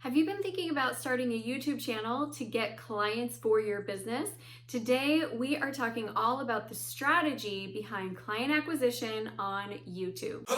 Have you been thinking about starting a YouTube channel to get clients for your business? Today, we are talking all about the strategy behind client acquisition on YouTube.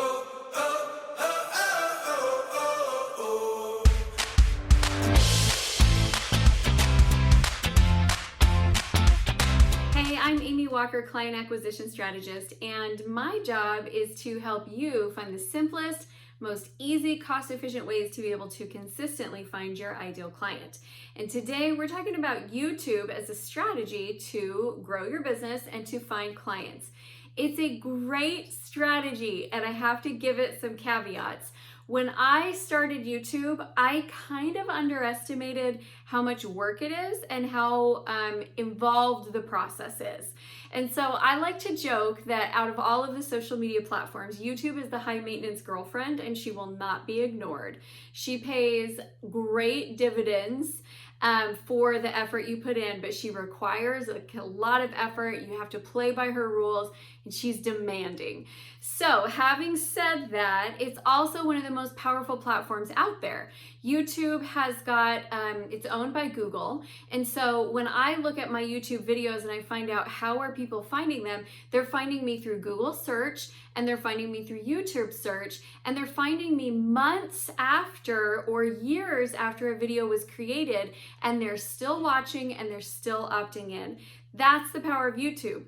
Hey, I'm Amy Walker, client acquisition strategist, and my job is to help you find the simplest, most easy, cost-efficient ways to be able to consistently find your ideal client. And today we're talking about YouTube as a strategy to grow your business and to find clients. It's a great strategy, and I have to give it some caveats. When I started YouTube, I kind of underestimated how much work it is and how involved the process is. And so I like to joke that out of all of the social media platforms, YouTube is the high maintenance girlfriend and she will not be ignored. She pays great dividends for the effort you put in, but she requires a lot of effort. You have to play by her rules, and she's demanding. So having said that, it's also one of the most powerful platforms out there. YouTube has got, it's owned by Google. And so when I look at my YouTube videos and I find out how are people finding them, they're finding me through Google search, and they're finding me through YouTube search, and they're finding me months after or years after a video was created, and they're still watching and they're still opting in. That's the power of YouTube.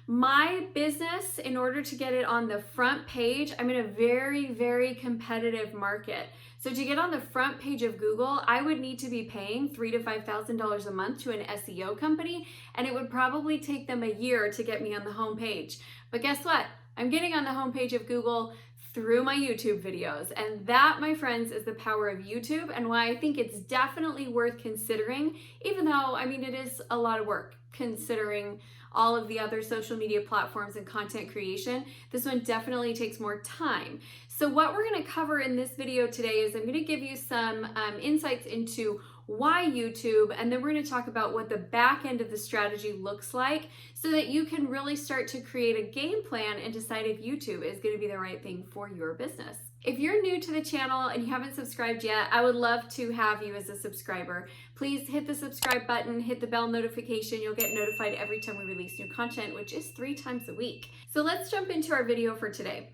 My business, in order to get it on the front page, I'm in a very, very competitive market. So to get on the front page of Google, I would need to be paying $3,000 to $5,000 a month to an SEO company, and it would probably take them a year to get me on the homepage. But guess what? I'm getting on the homepage of Google through my YouTube videos. And that, my friends, is the power of YouTube and why I think it's definitely worth considering, even though, I mean, it is a lot of work considering all of the other social media platforms and content creation. This one definitely takes more time. So what we're going to cover in this video today is I'm going to give you some insights into why YouTube, and then we're going to talk about what the back end of the strategy looks like so that you can really start to create a game plan and decide if YouTube is going to be the right thing for your business. If you're new to the channel and you haven't subscribed yet, I would love to have you as a subscriber. Please hit the subscribe button, hit the bell notification. You'll get notified every time we release new content, which is 3 times a week. So let's jump into our video for today.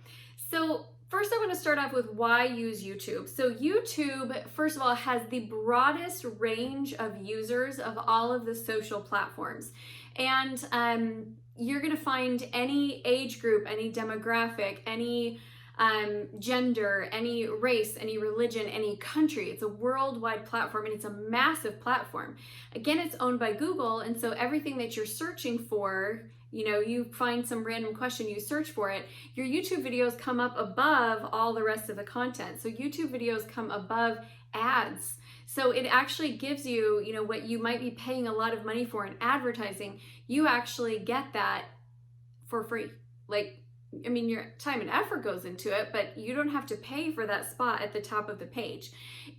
So first, I want to start off with why use YouTube. So YouTube, first of all, has the broadest range of users of all of the social platforms. And you're going to find any age group, any demographic, any gender, any race, any religion, any country. It's a worldwide platform, and it's a massive platform. Again, it's owned by Google, and so everything that you're searching for, you know, you find some random question, you search for it, your YouTube videos come up above all the rest of the content. So YouTube videos come above ads. So it actually gives you, you know, what you might be paying a lot of money for in advertising, you actually get that for free. Like, I mean, your time and effort goes into it, but you don't have to pay for that spot at the top of the page.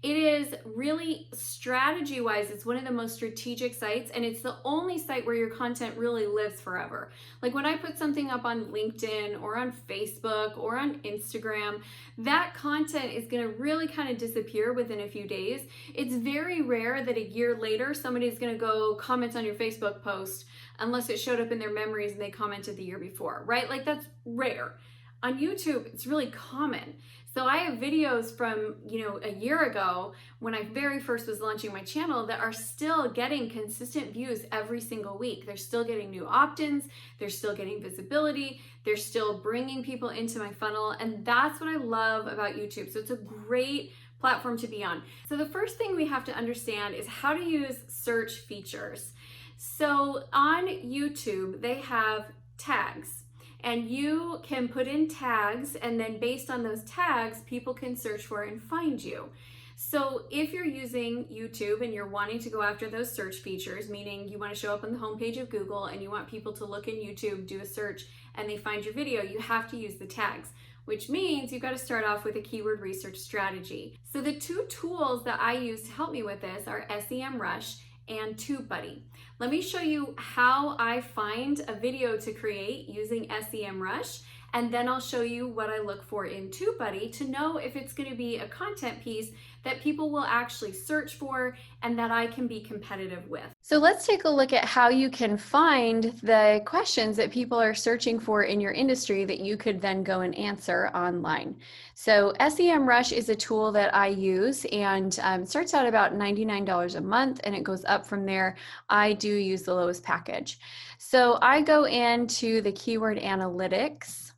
It is really strategy-wise, it's one of the most strategic sites, and it's the only site where your content really lives forever. Like when I put something up on LinkedIn or on Facebook or on Instagram, that content is going to really kind of disappear within a few days. It's very rare that a year later somebody's going to go comment on your Facebook post unless it showed up in their memories and they commented the year before, right? Like that's rare. On YouTube, it's really common. So I have videos from, you know, a year ago when I very first was launching my channel that are still getting consistent views every single week. They're still getting new opt-ins, they're still getting visibility, they're still bringing people into my funnel, and that's what I love about YouTube. So it's a great platform to be on. So the first thing we have to understand is how to use search features. So on YouTube, they have tags, and you can put in tags, and then based on those tags, people can search for and find you. So if you're using YouTube and you're wanting to go after those search features, meaning you want to show up on the homepage of Google and you want people to look in YouTube, do a search, and they find your video, you have to use the tags, which means you've got to start off with a keyword research strategy. So the 2 tools that I use to help me with this are SEMrush and Tubebuddy. Let me show you how I find a video to create using SEMrush, and then I'll show you what I look for in Tubebuddy to know if it's going to be a content piece that people will actually search for and that I can be competitive with. So let's take a look at how you can find the questions that people are searching for in your industry that you could then go and answer online. So SEMrush is a tool that I use, and starts out about $99 a month, and it goes up from there. I do use the lowest package. So I go into the keyword analytics,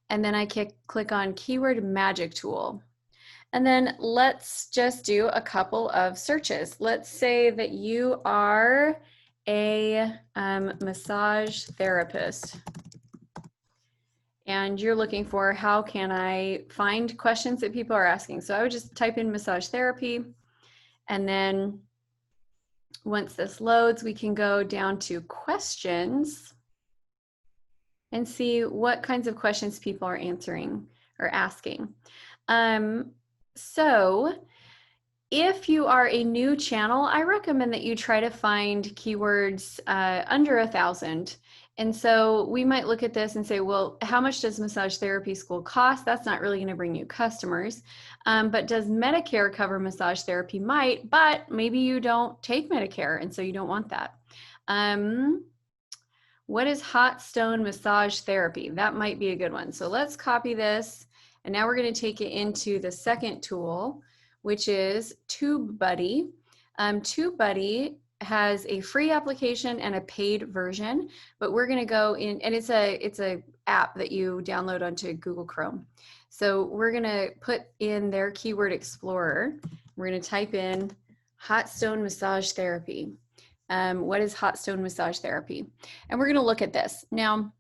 and then I click on keyword magic tool. And then let's just do a couple of searches. Let's say that you are a massage therapist, and you're looking for how can I find questions that people are asking. So I would just type in massage therapy, and then once this loads, we can go down to questions and see what kinds of questions people are answering or asking. So if you are a new channel, I recommend that you try to find keywords under 1,000. And so we might look at this and say, well, how much does massage therapy school cost? That's not really going to bring you customers. But does Medicare cover massage therapy? Might, but maybe you don't take Medicare, and so you don't want that. What is hot stone massage therapy? That might be a good one. So let's copy this. And now we're going to take it into the second tool, which is Tubebuddy. Tubebuddy has a free application and a paid version, but we're going to go in, and it's a app that you download onto Google Chrome. So we're going to put in their keyword explorer. We're going to type in hot stone massage therapy. What is hot stone massage therapy? And we're going to look at this. Now,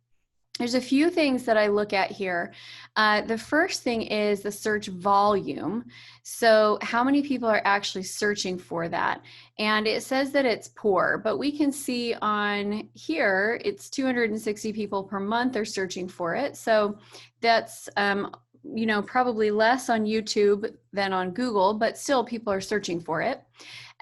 there's a few things that I look at here. The first thing is the search volume. So how many people are actually searching for that? And it says that it's poor, but we can see on here, it's 260 people per month are searching for it. So that's, you know, probably less on YouTube than on Google, but still people are searching for it.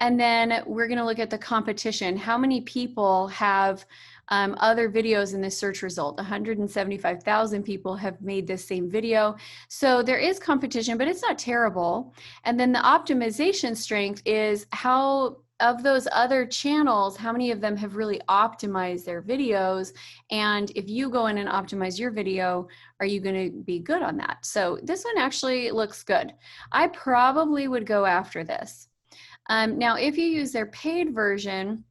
And then we're going to look at the competition. How many people have other videos in this search result? 175,000 people have made this same video. So there is competition, but it's not terrible. And then the optimization strength is how of those other channels, how many of them have really optimized their videos? And if you go in and optimize your video, are you going to be good on that? So this one actually looks good. I probably would go after this. Now, if you use their paid version,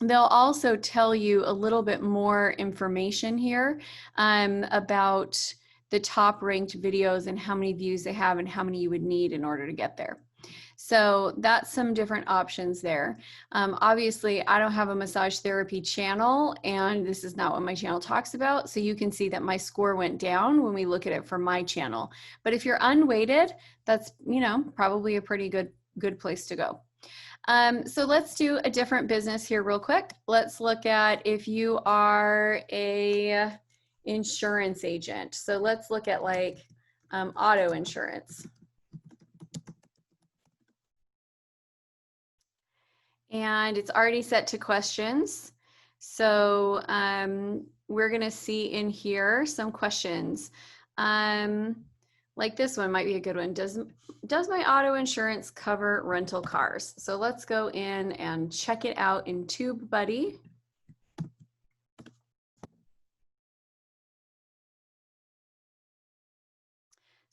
they'll also tell you a little bit more information here about the top ranked videos and how many views they have and how many you would need in order to get there. So that's some different options there. Obviously, I don't have a massage therapy channel, and this is not what my channel talks about. So you can see that my score went down when we look at it for my channel. But if you're unweighted, that's, you know, probably a pretty good place to go. So let's do a different business here real quick. Let's look at if you are a insurance agent. So let's look at like auto insurance. And it's already set to questions. So we're gonna see in here some questions. Like this one might be a good one. Does my auto insurance cover rental cars? So let's go in and check it out in Tubebuddy.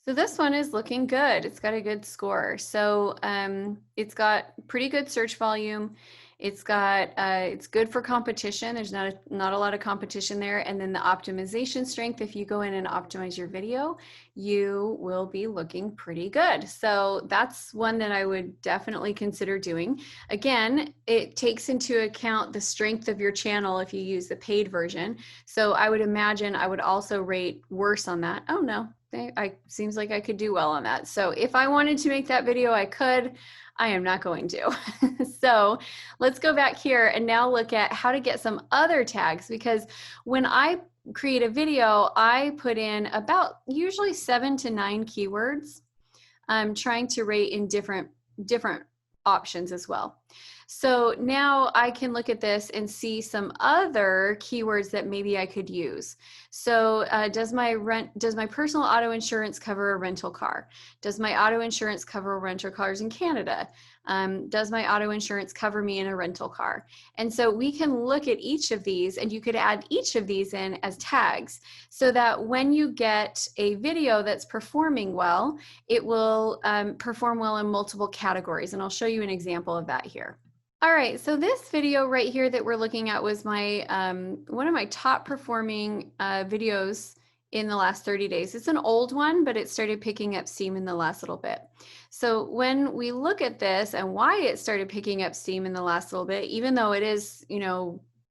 So this one is looking good. It's got a good score. So it's got pretty good search volume. It's good for competition. There's not a lot of competition there. And then the optimization strength, if you go in and optimize your video, you will be looking pretty good. So that's one that I would definitely consider doing. Again, it takes into account the strength of your channel if you use the paid version. So I would imagine I would also rate worse on that. Oh no, seems like I could do well on that. So if I wanted to make that video, I could. I am not going to. So let's go back here and now look at how to get some other tags, because when I create a video, I put in about usually 7 to 9 keywords. I'm trying to rate in different options as well. So now I can look at this and see some other keywords that maybe I could use. So does my personal auto insurance cover a rental car? Does my auto insurance cover rental cars in Canada? Does my auto insurance cover me in a rental car? And so we can look at each of these, and you could add each of these in as tags so that when you get a video that's performing well, it will perform well in multiple categories. And I'll show you an example of that here. All right, so this video right here that we're looking at was my one of my top performing videos in the last 30 days. It's an old one, but it started picking up steam in the last little bit. So when we look at this and why it started picking up steam in the last little bit, even though it is,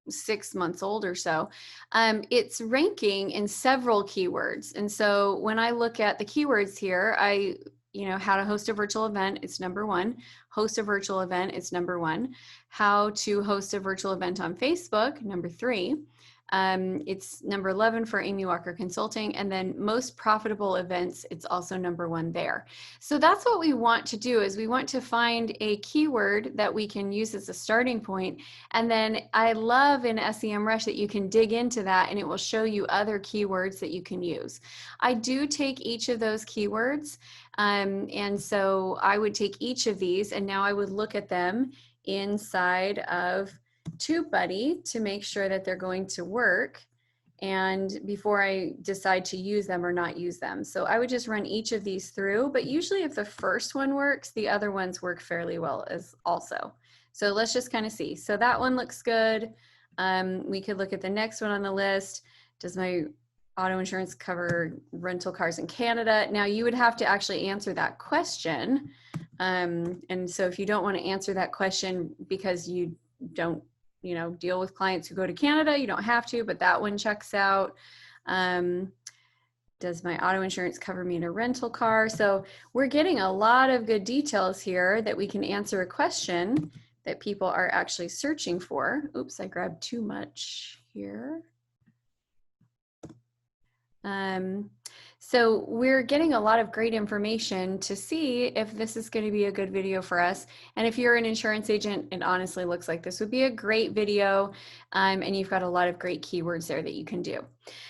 6 months old or so, it's ranking in several keywords. And so when I look at the keywords here, how to host a virtual event, it's number 1. Host a virtual event, it's number 1. How to host a virtual event on Facebook, number 3. It's number 11 for Amy Walker Consulting, and then most profitable events, it's also number 1 there. So that's what we want to do, is we want to find a keyword that we can use as a starting point. And then I love in SEMrush that you can dig into that and it will show you other keywords that you can use. I do take each of those keywords, and so I would take each of these and now I would look at them inside of Tubebuddy to make sure that they're going to work, and before I decide to use them or not use them. So I would just run each of these through, but usually if the first one works, the other ones work fairly well as also. So let's just kind of see. So that one looks good. We could look at the next one on the list. Does my auto insurance cover rental cars in Canada? Now you would have to actually answer that question. And so if you don't want to answer that question because you don't deal with clients who go to Canada, you don't have to, but that one checks out. Does my auto insurance cover me in a rental car? So we're getting a lot of good details here that we can answer a question that people are actually searching for. Oops, I grabbed too much here. So we're getting a lot of great information to see if this is going to be a good video for us. And if you're an insurance agent, it honestly looks like this would be a great video. And you've got a lot of great keywords there that you can do.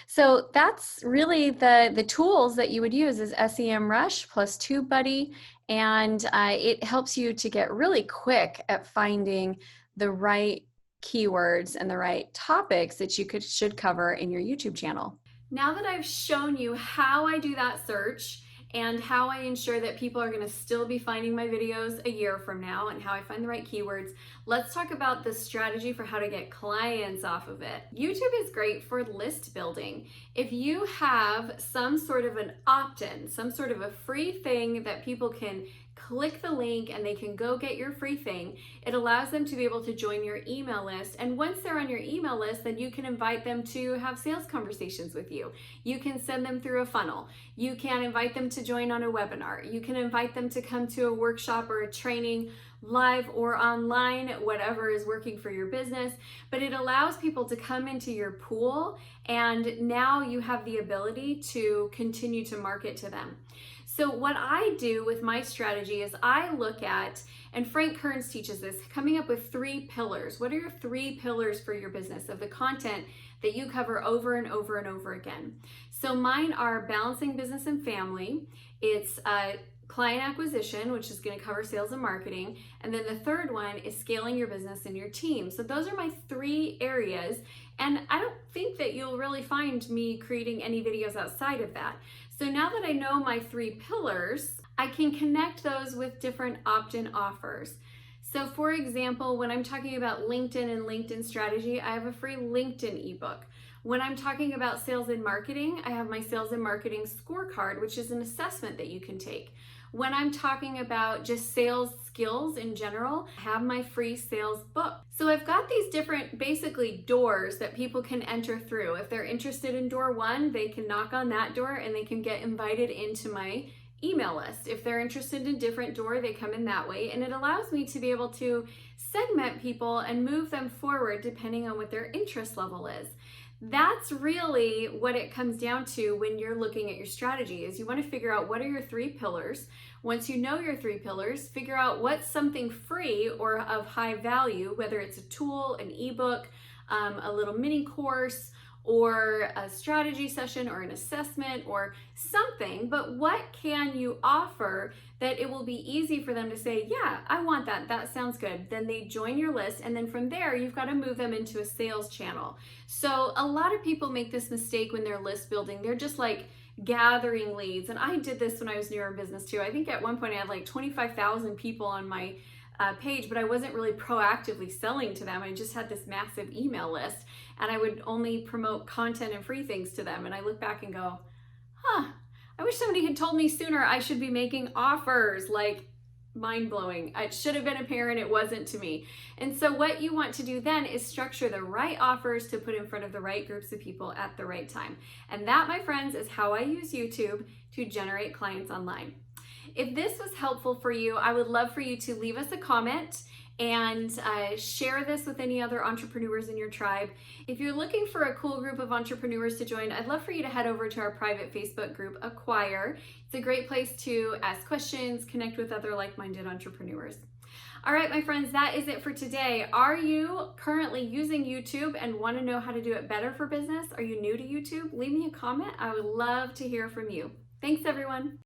So that's really the tools that you would use is SEMrush plus Tubebuddy. And it helps you to get really quick at finding the right keywords and the right topics that you should cover in your YouTube channel. Now that I've shown you how I do that search and how I ensure that people are going to still be finding my videos a year from now and how I find the right keywords, let's talk about the strategy for how to get clients off of it. YouTube is great for list building. If you have some sort of an opt-in, some sort of a free thing that people can click the link and they can go get your free thing, it allows them to be able to join your email list. And once they're on your email list, then you can invite them to have sales conversations with you. You can send them through a funnel. You can invite them to join on a webinar. You can invite them to come to a workshop or a training, live or online, whatever is working for your business. But it allows people to come into your pool, and now you have the ability to continue to market to them. So what I do with my strategy is I look at, and Frank Kearns teaches this, coming up with 3 pillars. What are your 3 pillars for your business of the content that you cover over and over and over again? So mine are balancing business and family. It's client acquisition, which is going to cover sales and marketing. And then the third one is scaling your business and your team. So those are my 3 areas. And I don't think that you'll really find me creating any videos outside of that. So now that I know my 3 pillars, I can connect those with different opt-in offers. So for example, when I'm talking about LinkedIn and LinkedIn strategy, I have a free LinkedIn ebook. When I'm talking about sales and marketing, I have my sales and marketing scorecard, which is an assessment that you can take. When I'm talking about just sales skills in general, I have my free sales book. So I've got these different basically doors that people can enter through. If they're interested in door 1, they can knock on that door and they can get invited into my email list. If they're interested in a different door, they come in that way. And it allows me to be able to segment people and move them forward depending on what their interest level is. That's really what it comes down to when you're looking at your strategy, is you want to figure out what are your 3 pillars, Once you know your 3 pillars, figure out what's something free or of high value, whether it's a tool, an ebook, a little mini course, or a strategy session or an assessment or something, but what can you offer that it will be easy for them to say, yeah, I want that, that sounds good. Then they join your list, and then from there, you've got to move them into a sales channel. So a lot of people make this mistake when they're list building. They're just like gathering leads, and I did this when I was newer in business too. I think at one point I had like 25,000 people on my page, but I wasn't really proactively selling to them. I just had this massive email list, and I would only promote content and free things to them. And I look back and go, I wish somebody had told me sooner I should be making offers. Like, mind-blowing. It should have been apparent, it wasn't to me. And so what you want to do then is structure the right offers to put in front of the right groups of people at the right time. And that, my friends, is how I use YouTube to generate clients online. If this was helpful for you, I would love for you to leave us a comment and share this with any other entrepreneurs in your tribe. If you're looking for a cool group of entrepreneurs to join, I'd love for you to head over to our private Facebook group, Acquire. It's a great place to ask questions, connect with other like-minded entrepreneurs. All right, my friends, that is it for today. Are you currently using YouTube and want to know how to do it better for business? Are you new to YouTube? Leave me a comment. I would love to hear from you. Thanks, everyone.